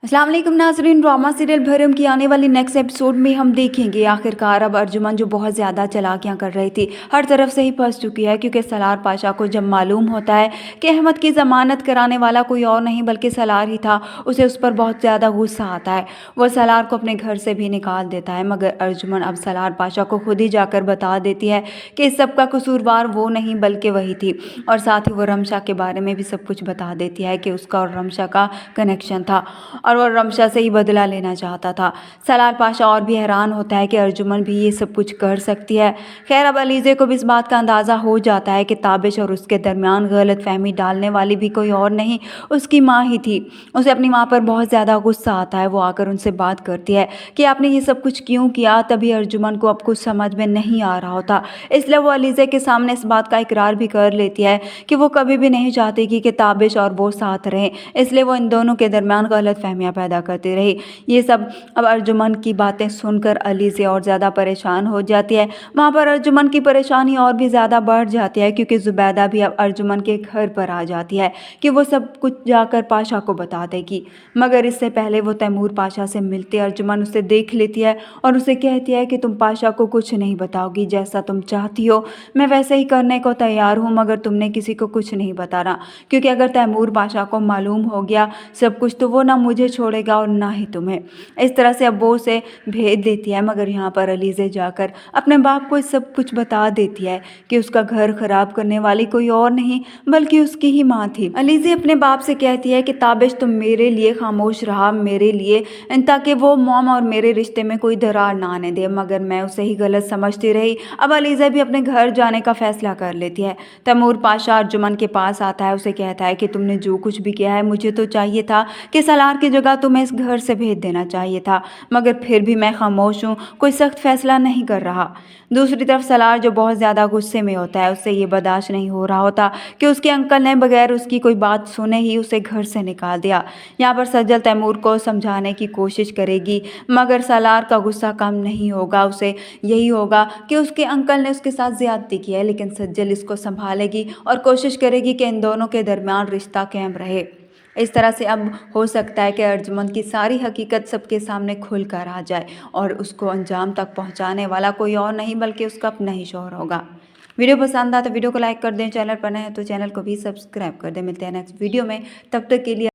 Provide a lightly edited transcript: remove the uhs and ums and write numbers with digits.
अस्सलाम वालेकुम नाज़रीन। ड्रामा सीरियल भरम की आने वाली नेक्स्ट एपिसोड में हम देखेंगे आखिरकार अब अर्जुमन जो बहुत ज़्यादा चालाकियां कर रही थी हर तरफ से ही फंस चुकी है, क्योंकि सलार पाशा को जब मालूम होता है कि अहमद की ज़मानत कराने वाला कोई और नहीं बल्कि सलार ही था, उसे उस पर बहुत ज़्यादा गुस्सा आता है। वह सलार को अपने घर से भी निकाल देता है, मगर अर्जुमन अब सलार पाशा को खुद ही जाकर बता देती है कि इस सब का कसूरवार वो नहीं बल्कि वही थी, और साथ ही वो रमशा के बारे में भी सब कुछ बता देती है कि उसका और रमशा का कनेक्शन था और वो रमशा से ही बदला लेना चाहता था। सलार पाशा और भी हैरान होता है कि अर्जुमन भी ये सब कुछ कर सकती है। खैर अब अलीज़े को भी इस बात का अंदाज़ा हो जाता है कि ताबिश और उसके दरमियान गलत फहमी डालने वाली भी कोई और नहीं, उसकी माँ ही थी। उसे अपनी माँ पर बहुत ज़्यादा गुस्सा आता है। वो आकर उनसे बात करती है कि आपने ये सब कुछ क्यों किया। तभी अर्जुमन को अब कुछ समझ में नहीं आ रहा होता, इसलिए वो अलीज़े के सामने इस बात का इकरार भी कर लेती है कि वो कभी भी नहीं चाहती कि ताबिश और वो साथ रहें, इसलिए वो इन दोनों के दरमियान गलत फहमियाँ पैदा करती रही। ये सब अब अर्जुमन की बातें सुनकर अलीज़े और ज़्यादा परेशान हो जाती है। वहाँ पर अर्जुमन की परेशानी और भी ज़्यादा बढ़ जाती है, क्योंकि ज़ुबैदा भी अब अर्जुमन के घर पर आ जाती है कि वो सब कुछ जाकर पाशा को बता देगी। मगर इससे पहले वो तैमूर पाशा से मिलती है। अर्जुमन उसे देख लेती है और उसे कहती है कि तुम पाशा को कुछ नहीं बताओगी, जैसा तुम चाहती हो मैं वैसे ही करने को तैयार हूँ, मगर तुमने किसी को कुछ नहीं बताना, क्योंकि अगर तैमूर पाशा को मालूम हो गया सब कुछ तो वो ना मुझे छोड़ेगा और ना ही तुम्हें। इस तरह से अब वो उसे भेज देती है, मगर यहाँ पर अलीज़े जाकर अपने बाप को सब कुछ बता देती है कि उसका घर खराब करने वाली कोई और नहीं बल्कि उसकी ही माँ थी। अलीज़े अपने बाप से कहती है कि ताबिश तुम मेरे लिए खामोश रहा, मेरे लिए, ताकि वो मॉम और मेरे रिश्ते में कोई दरार ना आने दे, मगर मैं उसे ही गलत समझती रही। अब अलीज़े भी अपने घर जाने का फैसला कर लेती है। तैमूर पाशा अर्जुमन के पास आता है, उसे कहता है कि तुमने जो कुछ भी किया है मुझे तो चाहिए था कि सलार की जगह तुम्हें इस घर से भेज देना चाहिए था, मगर फिर भी मैं खामोश हूँ, कोई सख्त फैसला नहीं कर रहा। दूसरी तरफ सलार जो बहुत ज़्यादा गुस्से में होता है, उससे ये बर्दाश्त नहीं हो रहा होता कि उसके अंकल ने बगैर उसकी कोई बात सुने ही उसे घर से निकाल दिया। यहाँ पर सज्जल तैमूर को समझाने की कोशिश करेगी, मगर सलार का गुस्सा कम नहीं होगा। उसे यही होगा कि उसके अंकल ने उसके साथ ज़्यादती की है, लेकिन सज्जल इसको संभालेगी और कोशिश करेगी कि इन दोनों के दरमियान रिश्ता कायम रहे। इस तरह से अब हो सकता है कि अर्जुमन की सारी हकीकत सबके सामने खुल कर आ जाए और उसको अंजाम तक पहुंचाने वाला कोई और नहीं बल्कि उसका अपना ही शौहर होगा। वीडियो पसंद आया तो वीडियो को लाइक कर दें, चैनल पर नए हैं तो चैनल को भी सब्सक्राइब कर दें। मिलते हैं नेक्स्ट वीडियो में, तब तक के लिए